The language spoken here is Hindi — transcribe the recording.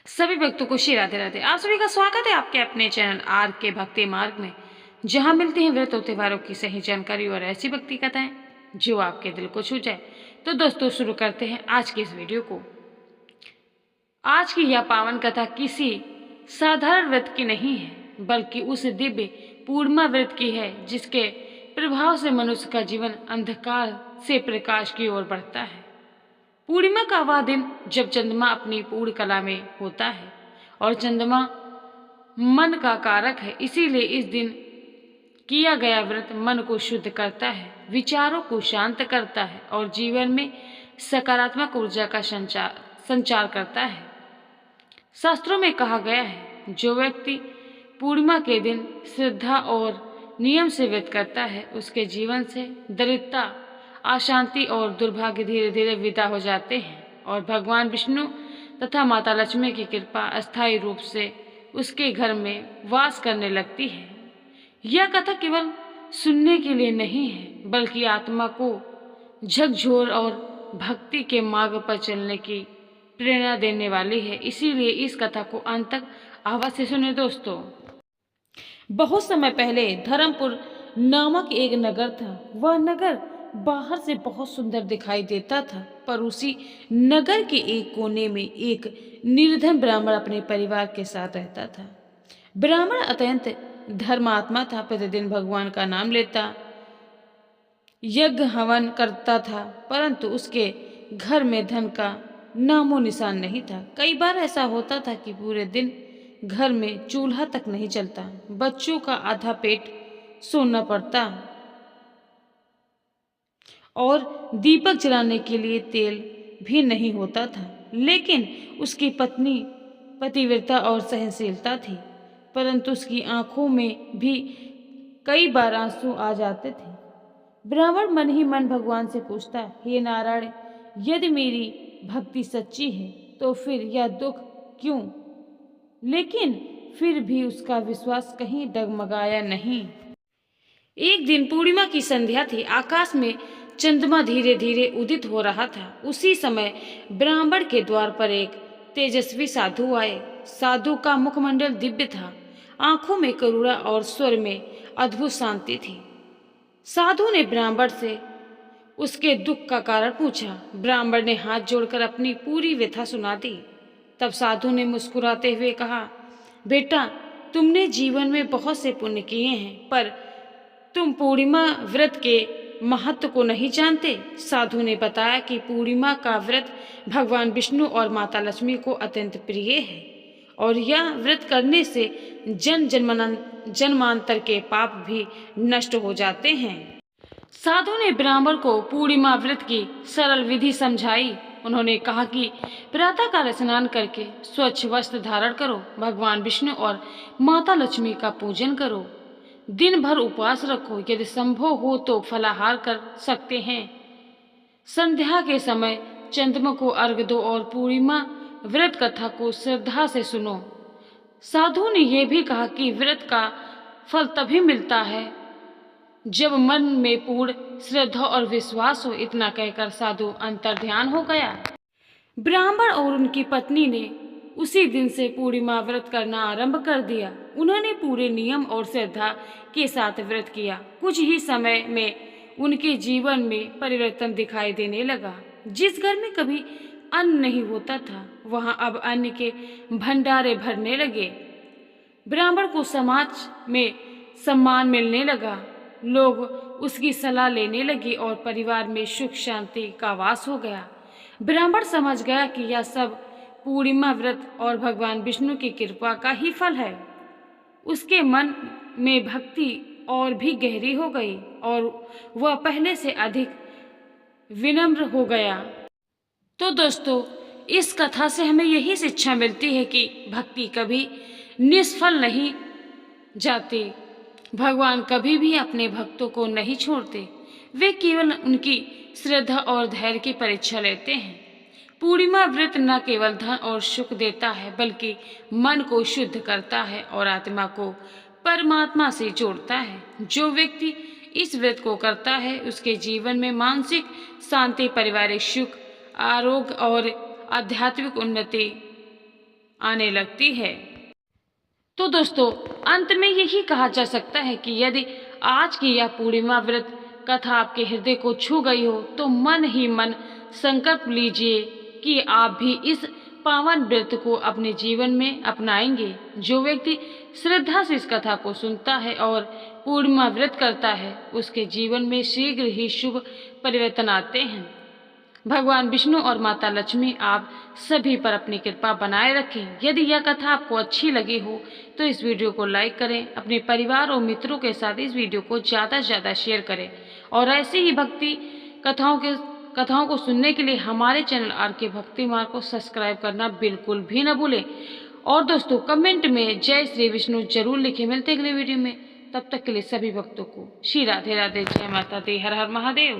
सभी भक्तों को श्री राधे राधे। आप सभी का स्वागत है आपके अपने चैनल आर के भक्ति मार्ग में, जहां मिलती हैं व्रत और त्योहारों की सही जानकारी और ऐसी भक्ति कथाएं जो आपके दिल को छू जाए। तो दोस्तों, शुरू करते हैं आज की इस वीडियो को। आज की यह पावन कथा किसी साधारण व्रत की नहीं है, बल्कि उस दिव्य पूर्णिमा व्रत की है जिसके प्रभाव से मनुष्य का जीवन अंधकार से प्रकाश की ओर बढ़ता है। पूर्णिमा का वह दिन जब चंद्रमा अपनी पूर्ण कला में होता है, और चंद्रमा मन का कारक है, इसीलिए इस दिन किया गया व्रत मन को शुद्ध करता है, विचारों को शांत करता है और जीवन में सकारात्मक ऊर्जा का संचार करता है। शास्त्रों में कहा गया है, जो व्यक्ति पूर्णिमा के दिन श्रद्धा और नियम से व्रत करता है, उसके जीवन से दरिद्रता, अशांति और दुर्भाग्य धीरे धीरे विदा हो जाते हैं और भगवान विष्णु तथा माता लक्ष्मी की कृपा अस्थायी रूप से उसके घर में वास करने लगती है। यह कथा केवल सुनने के लिए नहीं है, बल्कि आत्मा को झकझोर और भक्ति के मार्ग पर चलने की प्रेरणा देने वाली है। इसीलिए इस कथा को अंत तक आवाज से सुने दोस्तों। बहुत समय पहले धर्मपुर नामक एक नगर था। वह नगर बाहर से बहुत सुंदर दिखाई देता था, पर उसी नगर के एक कोने में एक निर्धन ब्राह्मण अपने परिवार के साथ रहता था। ब्राह्मण अत्यंत धर्मात्मा था, प्रतिदिन भगवान का नाम लेता, यज्ञ हवन करता था, परंतु उसके घर में धन का नामो निशान नहीं था। कई बार ऐसा होता था कि पूरे दिन घर में चूल्हा तक नहीं चलता, बच्चों का आधा पेट सोना पड़ता और दीपक जलाने के लिए तेल भी नहीं होता था। लेकिन उसकी पत्नी पतिव्रता और सहनशीलता थी, परंतु उसकी आंखों में भी कई बार आंसू आ जाते थे। ब्राह्मण मन ही मन भगवान से पूछता, हे नारायण, यदि मेरी भक्ति सच्ची है तो फिर यह दुख क्यों? लेकिन फिर भी उसका विश्वास कहीं डगमगाया नहीं। एक दिन पूर्णिमा की संध्या थी। आकाश में चंद्रमा धीरे धीरे उदित हो रहा था। उसी समय ब्राह्मण के द्वार पर एक तेजस्वी साधु आए। साधु का मुखमंडल दिव्य था, आंखों में करुणा और स्वर में अद्भुत शांति थी। साधु ने ब्राह्मण से उसके दुख का कारण पूछा। ब्राह्मण ने हाथ जोड़कर अपनी पूरी व्यथा सुना दी। तब साधु ने मुस्कुराते हुए कहा, बेटा, तुमने जीवन में बहुत से पुण्य किए हैं, पर तुम पूर्णिमा व्रत के महत्व को नहीं जानते। साधु ने बताया कि पूर्णिमा का व्रत भगवान विष्णु और माता लक्ष्मी को अत्यंत प्रिय है और यह व्रत करने से जन्मांतर के पाप भी नष्ट हो जाते हैं। साधु ने ब्राह्मण को पूर्णिमा व्रत की सरल विधि समझाई। उन्होंने कहा कि प्रातःकाल स्नान करके स्वच्छ वस्त्र धारण करो, भगवान विष्णु और माता लक्ष्मी का पूजन करो, दिन भर उपवास रखो, यदि संभव हो तो फलाहार कर सकते हैं, संध्या के समय चंद्रमा को अर्घ्य दो और पूर्णिमा व्रत कथा को श्रद्धा से सुनो। साधु ने यह भी कहा कि व्रत का फल तभी मिलता है जब मन में पूर्ण श्रद्धा और विश्वास हो। इतना कहकर साधु अंतर्ध्यान हो गया। ब्राह्मण और उनकी पत्नी ने उसी दिन से पूर्णिमा व्रत करना आरंभ कर दिया। उन्होंने पूरे नियम और श्रद्धा के साथ व्रत किया। कुछ ही समय में उनके जीवन में परिवर्तन दिखाई देने लगा। जिस घर में कभी अन्न नहीं होता था, वहां अब अन्न के भंडारे भरने लगे। ब्राह्मण को समाज में सम्मान मिलने लगा, लोग उसकी सलाह लेने लगे और परिवार में सुख शांति का वास हो गया। ब्राह्मण समझ गया कि यह सब पूर्णिमा व्रत और भगवान विष्णु की कृपा का ही फल है। उसके मन में भक्ति और भी गहरी हो गई और वह पहले से अधिक विनम्र हो गया। तो दोस्तों, इस कथा से हमें यही शिक्षा मिलती है कि भक्ति कभी निष्फल नहीं जाती। भगवान कभी भी अपने भक्तों को नहीं छोड़ते, वे केवल उनकी श्रद्धा और धैर्य की परीक्षा लेते हैं। पूर्णिमा व्रत न केवल धन और सुख देता है, बल्कि मन को शुद्ध करता है और आत्मा को परमात्मा से जोड़ता है। जो व्यक्ति इस व्रत को करता है, उसके जीवन में मानसिक शांति, पारिवारिक सुख, आरोग्य और आध्यात्मिक उन्नति आने लगती है। तो दोस्तों, अंत में यही कहा जा सकता है कि यदि आज की यह पूर्णिमा व्रत कथा आपके हृदय को छू गई हो तो मन ही मन संकल्प लीजिए कि आप भी इस पावन व्रत को अपने जीवन में अपनाएंगे। जो व्यक्ति श्रद्धा से इस कथा को सुनता है और पूर्णिमा व्रत करता है, उसके जीवन में शीघ्र ही शुभ परिवर्तन आते हैं। भगवान विष्णु और माता लक्ष्मी आप सभी पर अपनी कृपा बनाए रखें। यदि यह कथा आपको अच्छी लगी हो तो इस वीडियो को लाइक करें, अपने परिवार और मित्रों के साथ इस वीडियो को ज़्यादा से ज़्यादा शेयर करें और ऐसी ही भक्ति कथाओं को सुनने के लिए हमारे चैनल आर के भक्ति मार्ग को सब्सक्राइब करना बिल्कुल भी न भूलें। और दोस्तों, कमेंट में जय श्री विष्णु जरूर लिखें। मिलते हैं अगले वीडियो में, तब तक के लिए सभी भक्तों को श्री राधे राधे, जय माता दी, हर हर महादेव।